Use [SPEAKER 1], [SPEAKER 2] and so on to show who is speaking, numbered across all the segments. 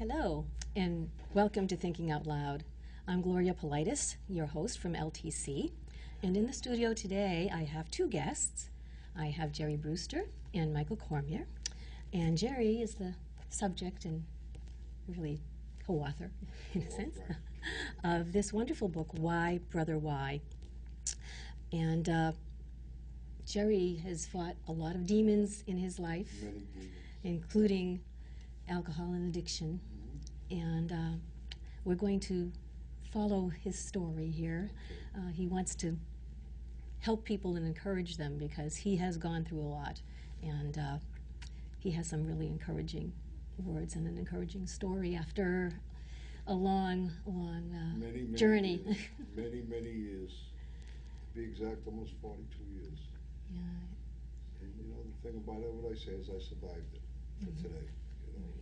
[SPEAKER 1] Hello, and welcome to Thinking Out Loud. I'm Gloria Polites, your host from LTC, and in the studio today I have two guests. I have Gerry Brewster and Michael Cormier, and Gerry is the subject and really co-author, in a sense, of this wonderful book, Why, Brother, Why? And Gerry has fought a lot of demons in his life, including alcohol and addiction, and we're going to follow his story here. He wants to help people and encourage them because he has gone through a lot, and he has some really encouraging words and an encouraging story after a long
[SPEAKER 2] many
[SPEAKER 1] journey.
[SPEAKER 2] Years. many years. To be exact, almost 42 years.
[SPEAKER 1] Yeah.
[SPEAKER 2] And you know, the thing about it, what I say is I survived it for today. You know,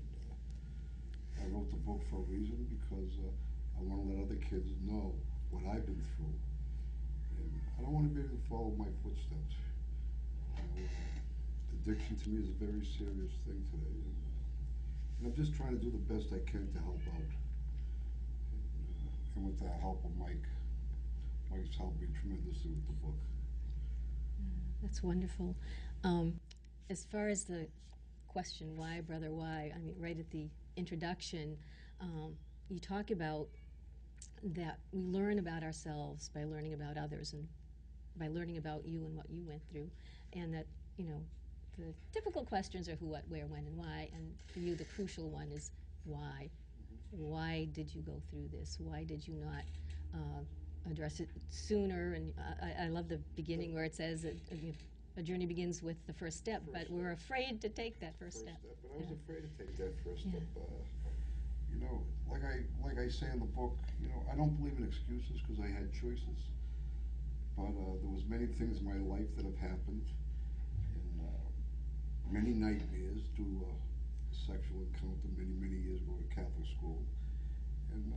[SPEAKER 2] I wrote the book for a reason because I want to let other kids know what I've been through. And I don't want to be able to follow my footsteps. You know, addiction to me is a very serious thing today. And I'm just trying to do the best I can to help out. And with the help of Mike, Mike's helped me tremendously with the book.
[SPEAKER 1] That's wonderful. As far as the question, why, brother, why? I mean, right at the introduction, you talk about that we learn about ourselves by learning about others and by learning about you and what you went through, and that, you know, the typical questions are who, what, where, when, and why, and for you the crucial one is why. Why did you go through this? Why did you not address it sooner? And I love the beginning where it says that a journey begins with the first step, but we're afraid to take that first step.
[SPEAKER 2] And I was afraid to take that first step. You know, like I say in the book, you know, I don't believe in excuses because I had choices. But there was many things in my life that have happened, and many nightmares to a sexual encounter many years ago at Catholic school. And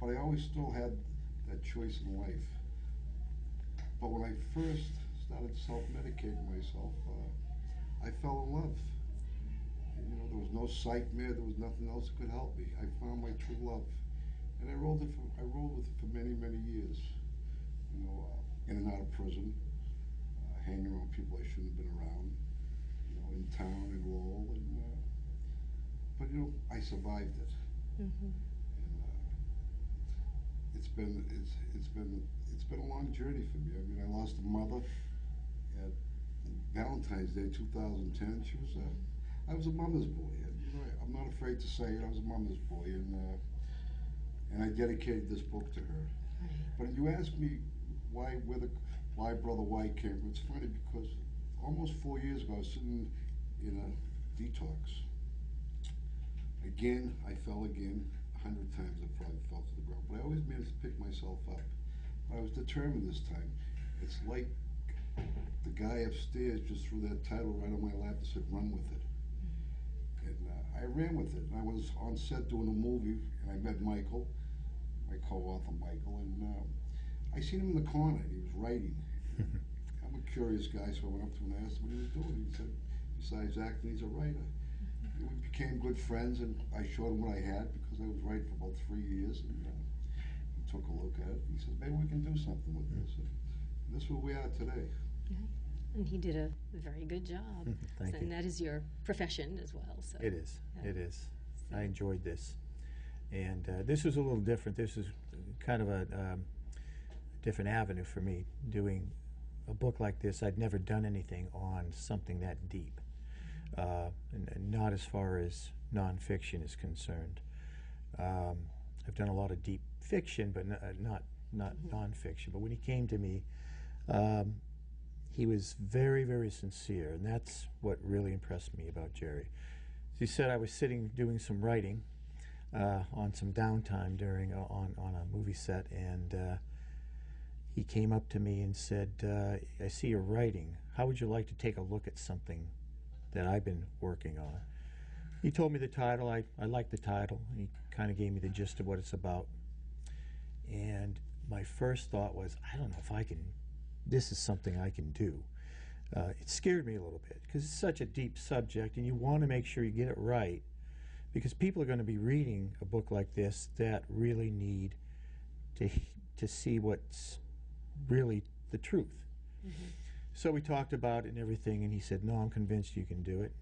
[SPEAKER 2] but I always still had that choice in life. But when I first started self-medicating myself, I fell in love. And, you know, there was no psych-med, there was nothing else that could help me. I found my true love, and I rolled with it for many years. You know, in and out of prison, hanging around people I shouldn't have been around. You know, in town, in Lowell, and but you know, I survived it. And it's been a long journey for me. I mean, I lost a mother at Valentine's Day 2010. She was I was a mama's boy. And, you know, I'm not afraid to say it. I was a mama's boy, and I dedicated this book to her.
[SPEAKER 1] Right.
[SPEAKER 2] But you asked me why Brother Why came. It's funny because almost 4 years ago I was sitting in a detox. Again, I fell again. 100 times I probably fell to the ground, but I always managed to pick myself up. But I was determined this time. It's like the guy upstairs just threw that title right on my lap and said, "Run with it." And I ran with it. And I was on set doing a movie, and I met Michael, my co-author Michael, and I seen him in the corner, and he was writing. I'm a curious guy, so I went up to him and asked him what he was doing. He said, besides acting, he's a writer. We became good friends, and I showed him what I had because I was writing for about 3 years, and he took a look at it. He said, maybe we can do something with this. And this is where we are today.
[SPEAKER 1] And he did a very good job.
[SPEAKER 3] Thank you.
[SPEAKER 1] And that is your profession as well. So
[SPEAKER 3] it is. It is.
[SPEAKER 1] So.
[SPEAKER 3] I enjoyed this. And this was a little different. This is kind of a different avenue for me, doing a book like this. I'd never done anything on something that deep. And not as far as nonfiction is concerned. I've done a lot of deep fiction, but not nonfiction. But when he came to me, he was very sincere, and that's what really impressed me about Gerry. He said I was sitting doing some writing on some downtime during on a movie set, and he came up to me and said, "I see you're writing. How would you like to take a look at something that I've been working on?" He told me the title. I liked the title. He kind of gave me the gist of what it's about. And my first thought was, I don't know if I can, this is something I can do. It scared me a little bit because it's such a deep subject, and you want to make sure you get it right because people are going to be reading a book like this that really need to see what's really the truth. So we talked about it and everything, and he said, "No, I'm convinced you can do it."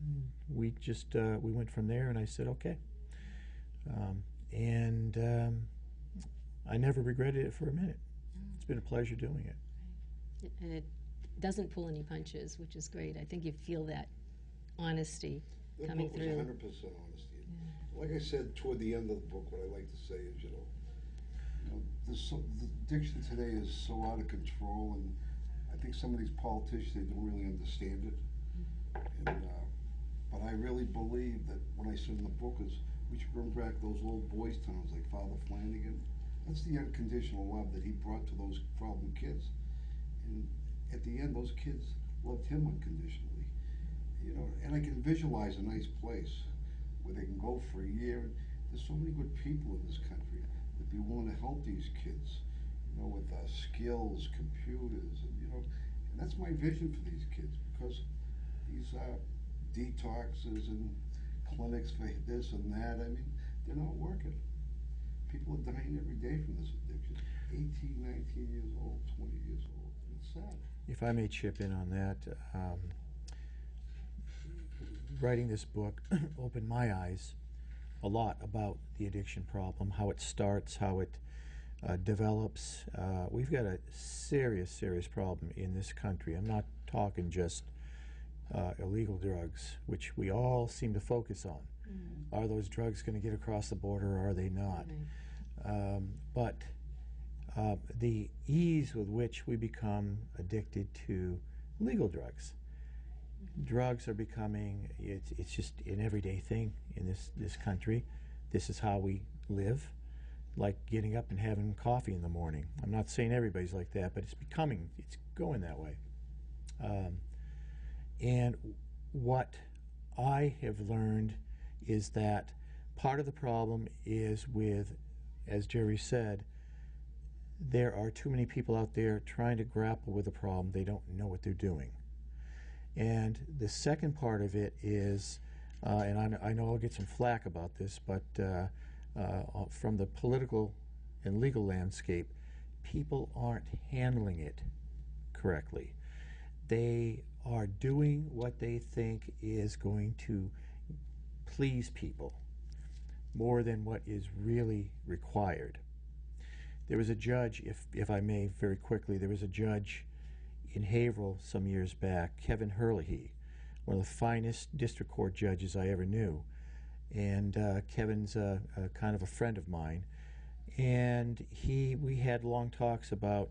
[SPEAKER 3] We just we went from there, and I said, "Okay." I never regretted it for a minute. It's been a pleasure doing it.
[SPEAKER 1] And it doesn't pull any punches, which is great. I think you feel that honesty coming through.
[SPEAKER 2] The book was 100% honesty. Yeah. Like I said, toward the end of the book, what I like to say is, the addiction today is so out of control, and I think some of these politicians, they don't really understand it. And, but I really believe that what I said in the book is we should bring back those old boys' towns like Father Flanagan. That's the unconditional love that he brought to those problem kids. And at the end, those kids loved him unconditionally. And I can visualize a nice place where they can go for a year. And there's so many good people in this country that be willing to help these kids, with skills, computers, and that's my vision for these kids, because these detoxes and clinics for this and that, they're not working. People are dying every day from this addiction. 18, 19 years old, 20 years old. It's sad.
[SPEAKER 3] If I may chip in on that, writing this book opened my eyes a lot about the addiction problem, how it starts, how it develops. We've got a serious, serious problem in this country. I'm not talking just illegal drugs, which we all seem to focus on. Are those drugs going to get across the border, or are they not? But the ease with which we become addicted to legal drugs. Drugs are becoming, it's just an everyday thing in this country. This is how we live, like getting up and having coffee in the morning. I'm not saying everybody's like that, but it's going that way. And what I have learned is that part of the problem is with, as Gerry said, there are too many people out there trying to grapple with a problem. They don't know what they're doing. And the second part of it is, and I know I'll get some flack about this, but from the political and legal landscape, people aren't handling it correctly. They are doing what they think is going to please people more than what is really required. There was a judge, if I may very quickly, there was a judge in Haverhill some years back, Kevin Herlihy, one of the finest district court judges I ever knew. And Kevin's kind of a friend of mine. And we had long talks about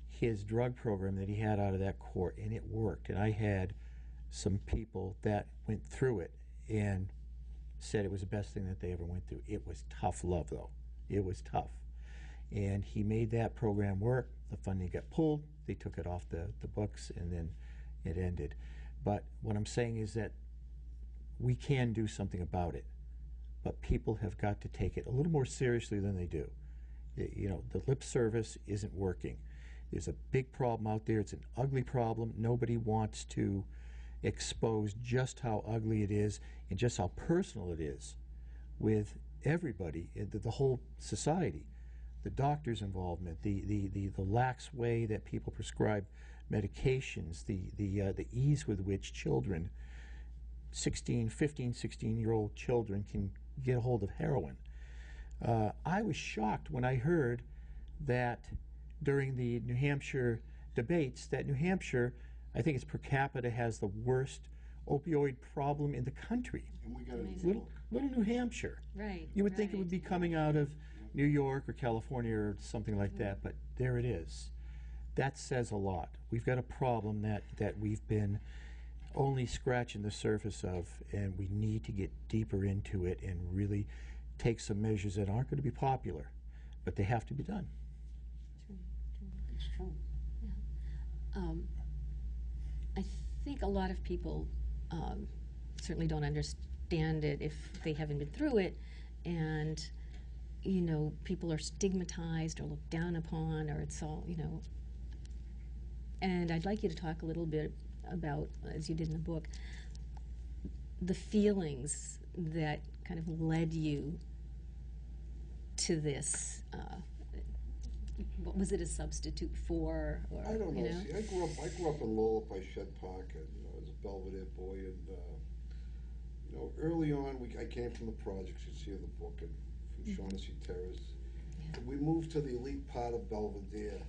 [SPEAKER 3] his drug program that he had out of that court, and it worked. And I had some people that went through it and said it was the best thing that they ever went through. It was tough love, though. It was tough. And he made that program work. The funding got pulled. They took it off the books, and then it ended. But what I'm saying is that we can do something about it, but people have got to take it a little more seriously than they do. The lip service isn't working. There's a big problem out there. It's an ugly problem. Nobody wants to expose just how ugly it is and just how personal it is with everybody, the whole society. The doctor's involvement, the lax way that people prescribe medications, the ease with which children, 15, 16-year-old children can get a hold of heroin. I was shocked when I heard that during the New Hampshire debates that New Hampshire, I think it's per capita, has the worst opioid problem in the country.
[SPEAKER 2] And we got
[SPEAKER 3] little New Hampshire.
[SPEAKER 1] Right.
[SPEAKER 3] You would think it would be coming out of New York or California or something like that, but there it is. That says a lot. We've got a problem that we've been only scratching the surface of, and we need to get deeper into it and really take some measures that aren't going to be popular, but they have to be done.
[SPEAKER 2] It's true.
[SPEAKER 1] Yeah. I think a lot of people certainly don't understand it if they haven't been through it, and people are stigmatized or looked down upon, or it's all, And I'd like you to talk a little bit about, as you did in the book, the feelings that kind of led you to this? What was it a substitute for? Or,
[SPEAKER 2] I don't know.
[SPEAKER 1] you know?
[SPEAKER 2] See, I grew up in Lowell by Shed Park, and as a Belvedere boy, and early on, I came from the projects you see in the book, and from Shaughnessy Terrace.
[SPEAKER 1] Yeah.
[SPEAKER 2] We moved to the elite part of Belvedere,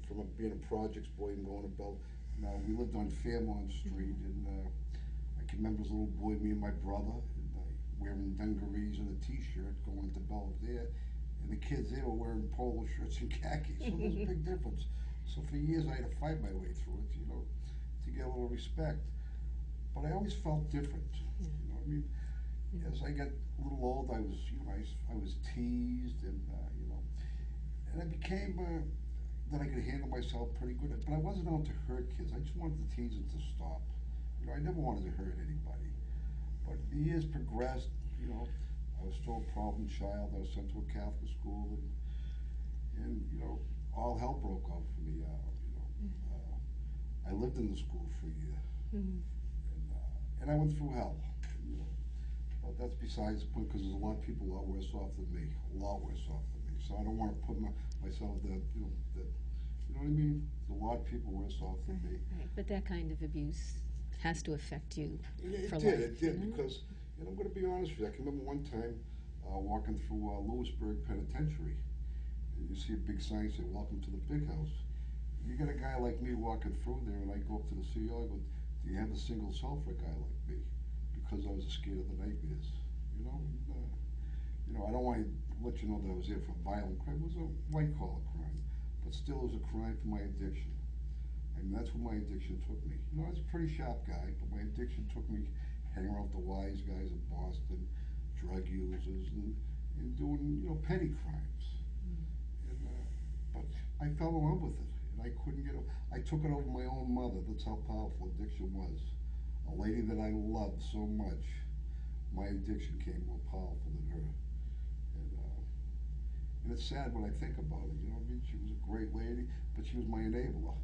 [SPEAKER 2] from being a projects boy and going to Now, we lived on Fairmont Street, and I can remember as a little boy, me and my brother, and wearing dungarees and a T-shirt going to Belvedere, and the kids there were wearing polo shirts and khakis, so there was a big difference. So for years, I had to fight my way through it, to get a little respect. But I always felt different, As I got a little old, I was, I was teased, and and I became that I could handle myself pretty good. But I wasn't out to hurt kids. I just wanted the teasing to stop. I never wanted to hurt anybody. But the years progressed. I was still a problem child. I was sent to a Catholic school, and all hell broke out for me. I lived in the school for a year, and I went through hell. But that's besides the point, because there's a lot of people a lot worse off than me, a lot worse off than me. So I don't want to put myself that, you know what I mean? There's a lot of people worse off than me.
[SPEAKER 1] Right. But that kind of abuse has to affect you for life.
[SPEAKER 2] It did, because, and I'm going to be honest with you, I can remember one time walking through Lewisburg Penitentiary, and you see a big sign saying, "Welcome to the big house." You get a guy like me walking through there, and I go up to the CEO, I go, "Do you have a single cell for a guy like me?" Because I was scared of the nightmares, I don't want to let you know that I was there for a violent crime. It was a white-collar crime, but still it was a crime for my addiction. That's where my addiction took me. I was a pretty sharp guy, but my addiction took me hanging around with the wise guys in Boston, drug users, and doing, petty crimes. But I fell in love with it, and I couldn't get it. I took it over my own mother. That's how powerful addiction was. A lady that I loved so much, my addiction came more powerful than her. And it's sad when I think about it, she was a great lady, but she was my enabler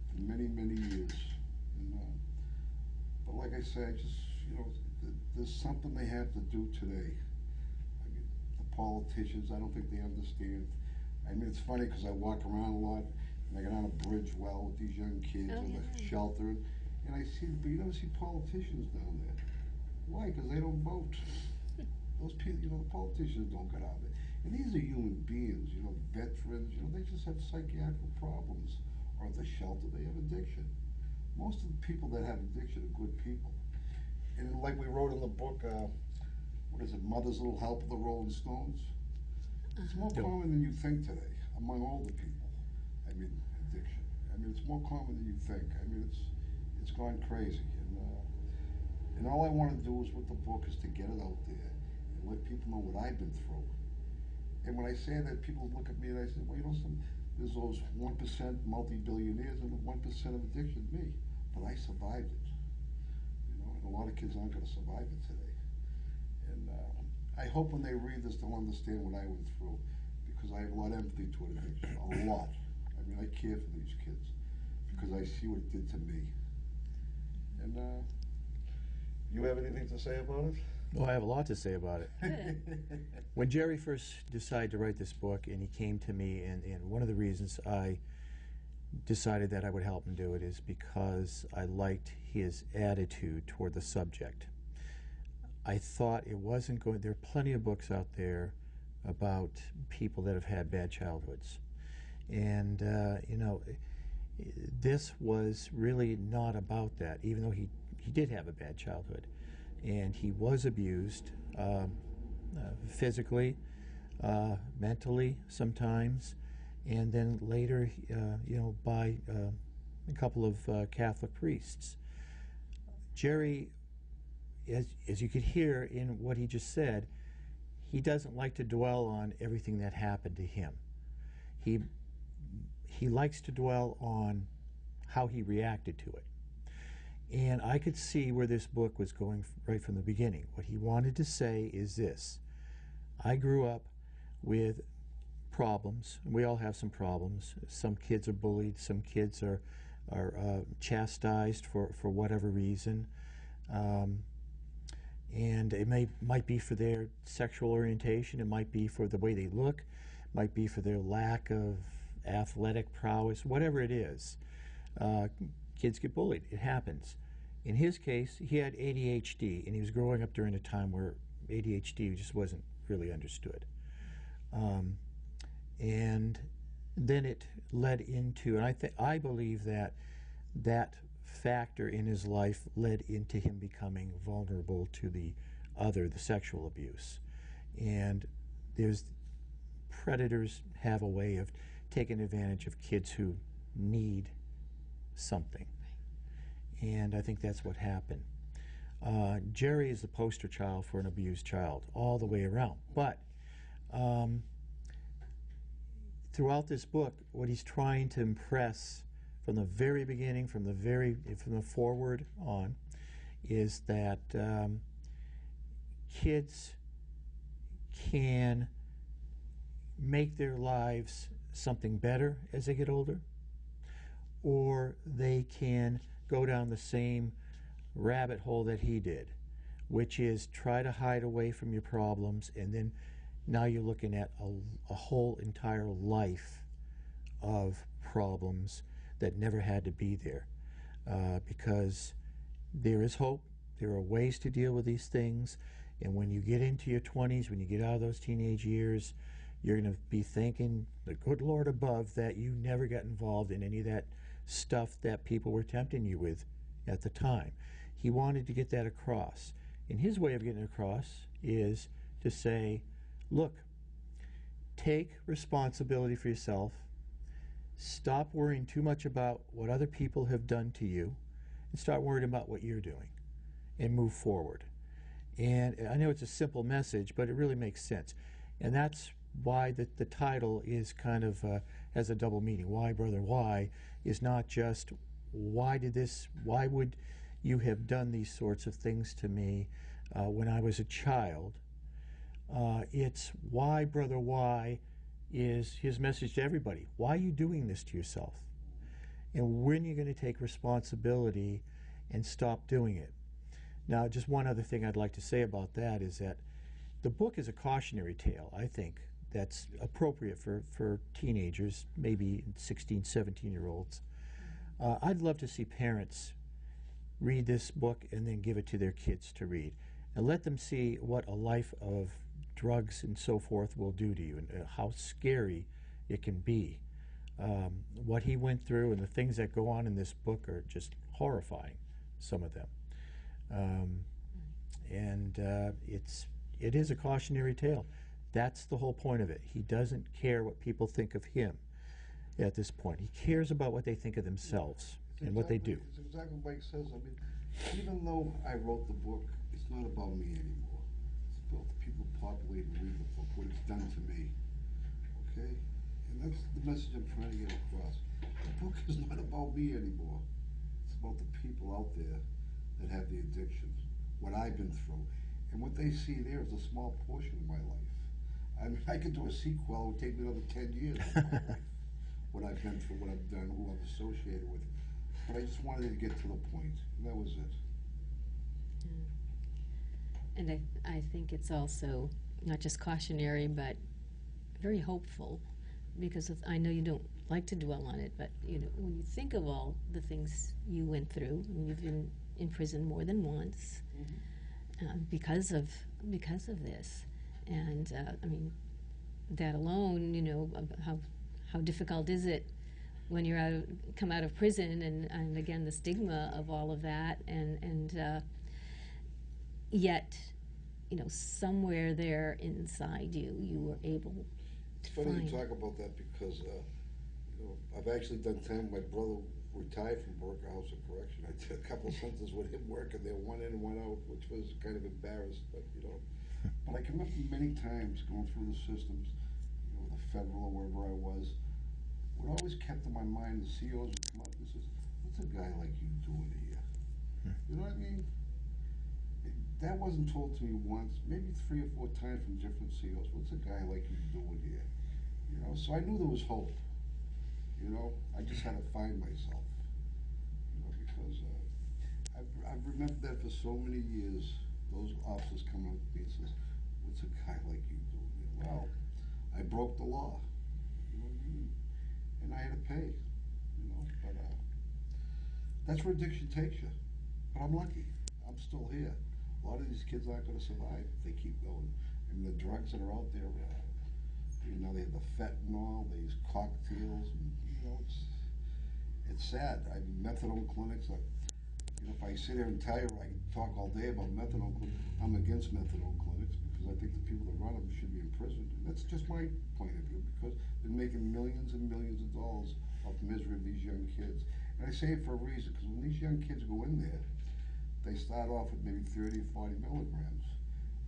[SPEAKER 2] for many, many years. But like I say, there's something they have to do today. The politicians, I don't think they understand. It's funny because I walk around a lot, and I get on a bridge with these young kids in the shelter, and I see, but you never see politicians down there. Why? Because they don't vote. Those people, the politicians don't get out there. And these are human beings, veterans, they just have psychiatric problems, or at the shelter, they have addiction. Most of the people that have addiction are good people. And like we wrote in the book, what is it, Mother's Little Help of the Rolling Stones? It's more common than you think today, among older people. Addiction. It's more common than you think. It's gone crazy. And all I want to do is with the book is to get it out there and let people know what I've been through. And when I say that, people look at me and I say, well, there's those 1% multi-billionaires and the 1% of addiction, me. But I survived it. And a lot of kids aren't going to survive it today. And I hope when they read this, they'll understand what I went through, because I have a lot of empathy toward addiction, a lot. I care for these kids because I see what it did to me. And you have anything to say about it?
[SPEAKER 3] Oh, I have a lot to say about it.
[SPEAKER 1] Good.
[SPEAKER 3] When Gerry first decided to write this book, and he came to me, and one of the reasons I decided that I would help him do it is because I liked his attitude toward the subject. I thought it wasn't going, there are plenty of books out there about people that have had bad childhoods. And, this was really not about that, even though he did have a bad childhood. And he was abused physically, mentally sometimes, and then later, by a couple of Catholic priests. Gerry, as you could hear in what he just said, he doesn't like to dwell on everything that happened to him. He likes to dwell on how he reacted to it. And I could see where this book was going right from the beginning. What he wanted to say is this: I grew up with problems. We all have some problems. Some kids are bullied. Some kids are chastised for whatever reason. And it might be for their sexual orientation, it might be for the way they look, it might be for their lack of athletic prowess, whatever it is. Kids get bullied. It happens. In his case, he had ADHD, and he was growing up during a time where ADHD just wasn't really understood. And then it led into, and I believe that that factor in his life led into him becoming vulnerable to the sexual abuse. And predators have a way of taking advantage of kids who need something. And I think that's what happened. Gerry is the poster child for an abused child all the way around. But throughout this book, what he's trying to impress from the very beginning, from the forward on, is that kids can make their lives something better as they get older, or they can go down the same rabbit hole that he did, which is try to hide away from your problems, and then now you're looking at a whole entire life of problems that never had to be there, because there is hope. There are ways to deal with these things, and when you get into your 20s, when you get out of those teenage years, you're going to be thanking the good Lord above that you never got involved in any of that stuff that people were tempting you with at the time. He wanted to get that across. And his way of getting it across is to say, look, take responsibility for yourself. Stop worrying too much about what other people have done to you, and start worrying about what you're doing, and move forward. And I know it's a simple message, but it really makes sense. And that's why the title is kind of has a double meaning. Why, brother, why is not just why would you have done these sorts of things to me when I was a child. It's why, brother, why is his message to everybody. Why are you doing this to yourself? And when you're going to take responsibility and stop doing it. Now, just one other thing I'd like to say about that is that the book is a cautionary tale, I think, that's appropriate for teenagers, maybe 16, 17-year-olds. I'd love to see parents read this book and then give it to their kids to read, and let them see what a life of drugs and so forth will do to you, and how scary it can be. What he went through and the things that go on in this book are just horrifying, some of them. It is a cautionary tale. That's the whole point of it. He doesn't care what people think of him at this point. He cares about what they think of themselves and what they do.
[SPEAKER 2] It's exactly what Mike says. I mean, even though I wrote the book, it's not about me anymore. It's about the people populating and read the book, what it's done to me. Okay? And that's the message I'm trying to get across. The book is not about me anymore. It's about the people out there that have the addiction, what I've been through. And what they see there is a small portion of my life. I mean, I could do a sequel, it would take me another 10 years of my life. What I've been through, what I've done, who I'm associated with. But I just wanted to get to the point, and that was it.
[SPEAKER 1] And I think it's also not just cautionary, but very hopeful, because I know you don't like to dwell on it, but you know, when you think of all the things you went through, and you've been in prison more than once, because of this, and I mean, that alone, you know, how difficult is it when you're come out of prison, and again the stigma of all of that, and yet, you know, somewhere there inside you were able to
[SPEAKER 2] It's funny you talk about that because, you know, I've actually done time. My brother retired from Burke House of Correction. I did a couple of sentences with him working there, one in and one out, which was kind of embarrassed, but you know. But I can remember many times going through the systems, you know, the federal or wherever I was. What always kept in my mind, the COs would come up and says, "What's a guy like you doing here?" You know what I mean? That wasn't told to me once, maybe 3 or 4 times from different COs. What's a guy like you doing here? You know, so I knew there was hope. You know, I just had to find myself. You know, because I've remembered that for so many years. those officers come up to me and says, "What's a guy like you doing there?" Well, I broke the law, you know what I mean? And I had to pay, you know. But that's where addiction takes you. But I'm lucky. I'm still here. A lot of these kids aren't going to survive if they keep going. And the drugs that are out there, you know, they have the fentanyl, these cocktails, and, you know, it's sad. I mean, methadone clinics. You know, if I sit here and tell you, I can talk all day about methadone clinics. I'm against methadone clinics because I think the people that run them should be imprisoned. And that's just my point of view, because they're making millions and millions of dollars off the misery of these young kids. And I say it for a reason, because when these young kids go in there, they start off with maybe 30 or 40 milligrams.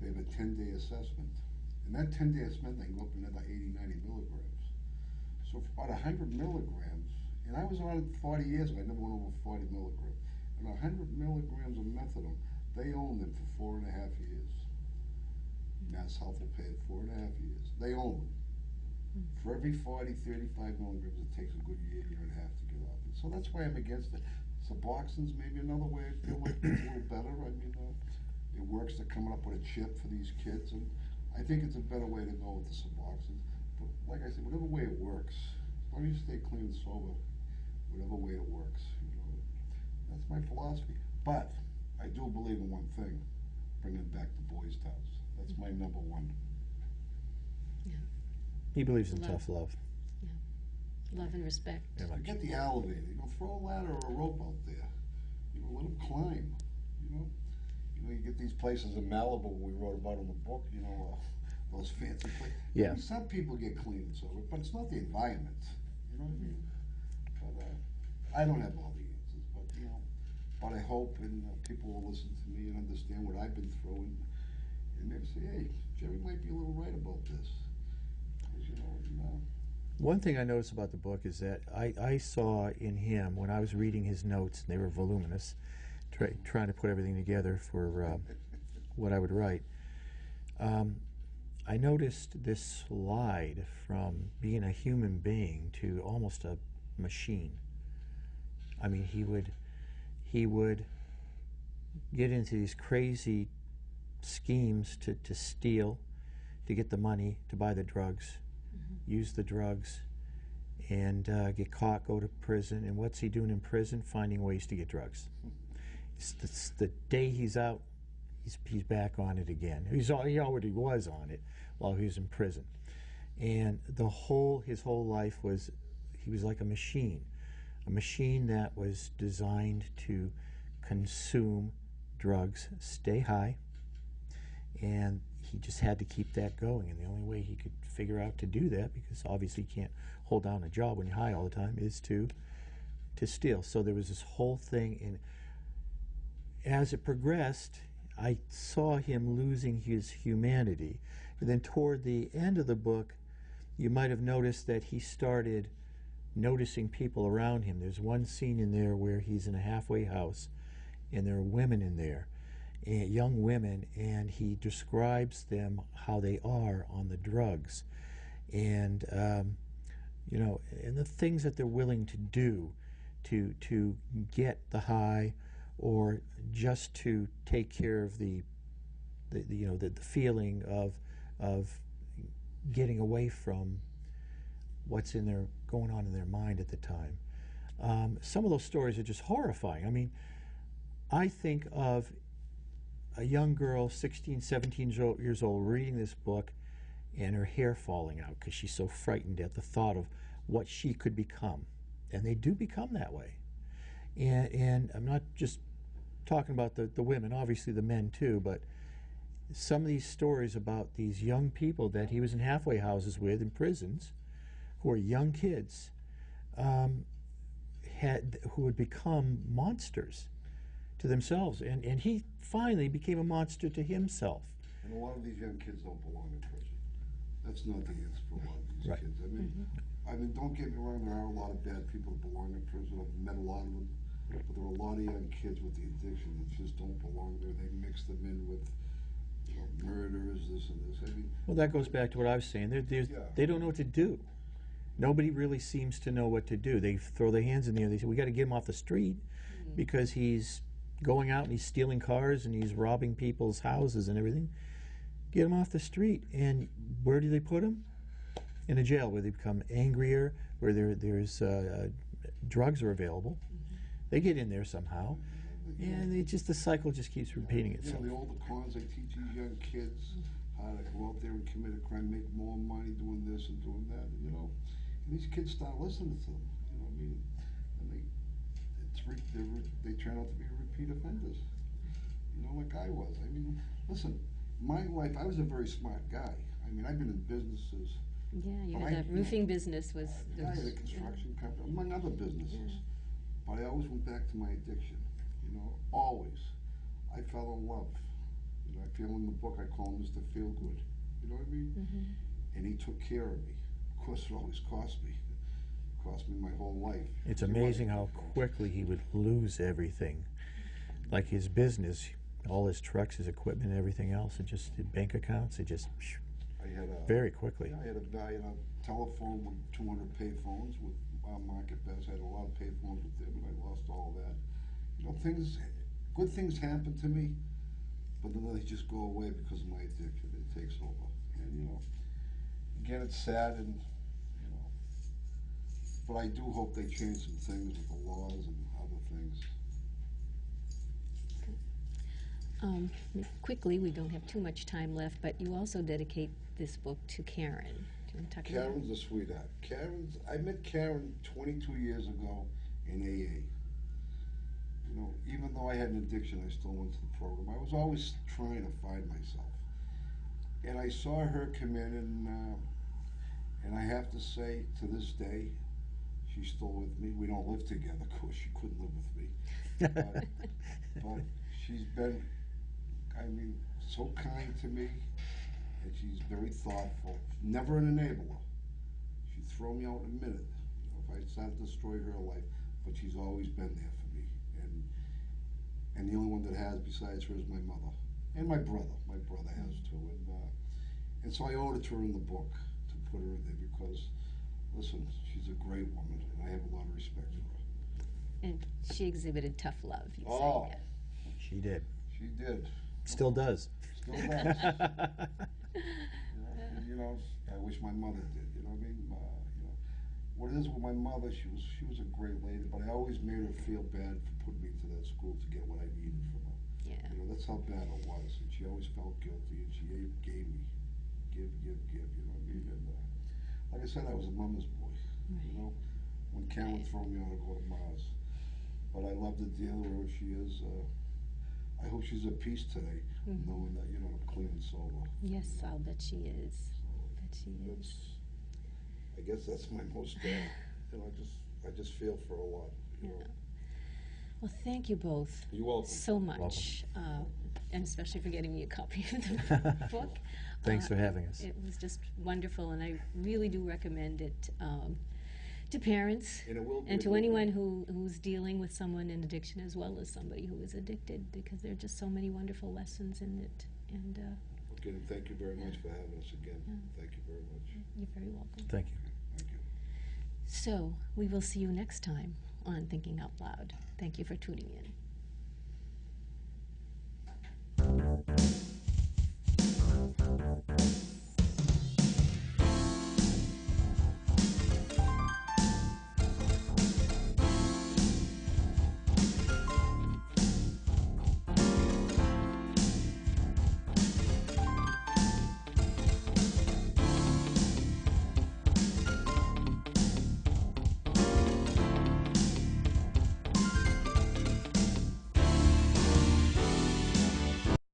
[SPEAKER 2] They have a 10-day assessment. And that 10-day assessment, they can go up another 80, 90 milligrams. So for about 100 milligrams, and I was on it 40 years ago, I never went over 40 milligrams. And 100 milligrams of methadone, they own them for 4.5 years. Mass Health will pay it 4.5 years. They own them. For every 40, 35 milligrams, it takes a good year, year and a half to get off it. So that's why I'm against it. Suboxone's maybe another way I feel like it's a little better. I mean, it works. They're coming up with a chip for these kids, and I think it's a better way to go with the Suboxone. But like I said, whatever way it works, as long as you stay clean and sober, whatever way it works, you know, that's my philosophy. But I do believe in one thing: bringing back the boys' house. That's my number one.
[SPEAKER 1] Yeah.
[SPEAKER 3] He believes in tough love.
[SPEAKER 1] Yeah. Love and respect.
[SPEAKER 3] Yeah, like
[SPEAKER 2] Get the elevator. You know, throw a ladder or a rope out there. You know, let them climb. You get these places in Malibu we wrote about in the book. You know, those fancy places.
[SPEAKER 3] Yeah.
[SPEAKER 2] I mean, some people get clean and sober, but it's not the environment. You know what I mean? But I don't have all the answers. But you know, but I hope and people will listen to me and understand what I've been through, and maybe say, hey, Gerry might be a little right about this. Because, you know.
[SPEAKER 3] One thing I noticed about the book is that I saw in him, when I was reading his notes, and they were voluminous, trying to put everything together for what I would write, I noticed this slide from being a human being to almost a machine. I mean, he would get into these crazy schemes to steal, to get the money, to buy the drugs, use the drugs, and get caught, go to prison. And what's he doing in prison? Finding ways to get drugs. It's the day he's out, he's back on it again. He already was on it while he was in prison. And his whole life was, he was like a machine that was designed to consume drugs, stay high, and he just had to keep that going. And the only way he could figure out to do that, because obviously you can't hold down a job when you're high all the time, is to steal. So there was this whole thing, and as it progressed, I saw him losing his humanity. And then toward the end of the book, you might have noticed that he started noticing people around him. There's one scene in there where he's in a halfway house, and there are women in there, young women, and he describes them, how they are on the drugs, and you know, and the things that they're willing to do to get the high, or just to take care of the feeling of getting away from what's going on in their mind at the time. Some of those stories are just horrifying. I mean, I think of a young girl, 16, 17 years old, reading this book and her hair falling out because she's so frightened at the thought of what she could become. And they do become that way. And I'm not just talking about the women, obviously the men too, but some of these stories about these young people that he was in halfway houses with in prisons, who are young kids, who had become monsters to themselves, and he finally became a monster to himself.
[SPEAKER 2] And a lot of these young kids don't belong in prison. That's not the answer for a lot of these
[SPEAKER 3] Right.
[SPEAKER 2] kids. I mean, don't get me wrong, there are a lot of bad people that belong in prison. I've met a lot of them. But there are a lot of young kids with the addiction that just don't belong there. They mix them in with, you know, murderers, this and this. I mean,
[SPEAKER 3] Well, that goes back to what I was saying. They don't know what to do. Nobody really seems to know what to do. They throw their hands in the air. They say, we got to get him off the street because he's going out and he's stealing cars and he's robbing people's houses and everything. Get him off the street, and where do they put him? In a jail where they become angrier, where there's drugs are available. They get in there somehow, and the cycle just keeps repeating itself.
[SPEAKER 2] The older cons, they teach these young kids how to go out there and commit a crime, make more money doing this and doing that, and these kids start listening to them, what I mean? And they turn out to be repeat offenders, like I was. I mean, listen, my life, I was a very smart guy. I mean, I've been in businesses.
[SPEAKER 1] Yeah, you had that roofing business was...
[SPEAKER 2] I had a construction company, among other businesses.
[SPEAKER 1] Yeah.
[SPEAKER 2] But I always went back to my addiction, always. I fell in love. I feel in the book, I call him Mr. Feelgood. You know what I mean? And he took care of me. Of course, it always cost me. It cost me my whole life.
[SPEAKER 3] It's amazing how quickly he would lose everything. Like his business, all his trucks, his equipment, and everything else, his bank accounts, it just very quickly.
[SPEAKER 2] I had a telephone with 200 payphones with Market Best. I had a lot of payphones with them, but I lost all that. Good things happen to me, but then they just go away because of my addiction. It takes over. And, again, it's sad, and, but I do hope they change some things with the laws and other things.
[SPEAKER 1] Quickly, we don't have too much time left, but you also dedicate this book to Karen. Do you want to talk about that?
[SPEAKER 2] Karen's a sweetheart. I met Karen 22 years ago in AA. Even though I had an addiction, I still went to the program. I was always trying to find myself. And I saw her come in, and I have to say, to this day, she's still with me. We don't live together. Of course, she couldn't live with me. But she's been, so kind to me, and she's very thoughtful. Never an enabler. She'd throw me out in a minute, if I decided to destroy her life. But she's always been there for me. And the only one that has besides her is my mother. And my brother. My brother has too. And so I owed it to her in the book to put her in there because, listen, she's a great woman, and I have a lot of respect for her.
[SPEAKER 1] And she exhibited tough love, you
[SPEAKER 2] Oh,
[SPEAKER 1] say.
[SPEAKER 3] She did.
[SPEAKER 2] She did.
[SPEAKER 3] Still does.
[SPEAKER 2] Still does. I wish my mother did. What it is with my mother, she was a great lady, but I always made her feel bad for putting me to that school to get what I needed from her.
[SPEAKER 1] Yeah.
[SPEAKER 2] That's how bad it was, and she always felt guilty, and she gave me, give. And like I said, I was a mama's boy.
[SPEAKER 1] Right.
[SPEAKER 2] When Karen would throw me on to go to Mars, but I love the deal wherever she is. I hope she's at peace today, knowing that I'm clean and sober.
[SPEAKER 1] Yes, I'll bet she is.
[SPEAKER 2] I guess that's my most, I just feel for a lot.
[SPEAKER 1] Well, thank you both.
[SPEAKER 2] You're welcome.
[SPEAKER 1] So much, and especially for getting me a copy of the book.
[SPEAKER 3] Thanks for having us.
[SPEAKER 1] It was just wonderful, and I really do recommend it to parents and to anyone who's dealing with someone in addiction as well as somebody who is addicted, because there are just so many wonderful lessons in it. And
[SPEAKER 2] again, thank you very much for having us again. Thank you very much.
[SPEAKER 1] You're very welcome.
[SPEAKER 3] Thank you.
[SPEAKER 2] Thank you.
[SPEAKER 1] So we will see you next time on Thinking Out Loud. Thank you for tuning in.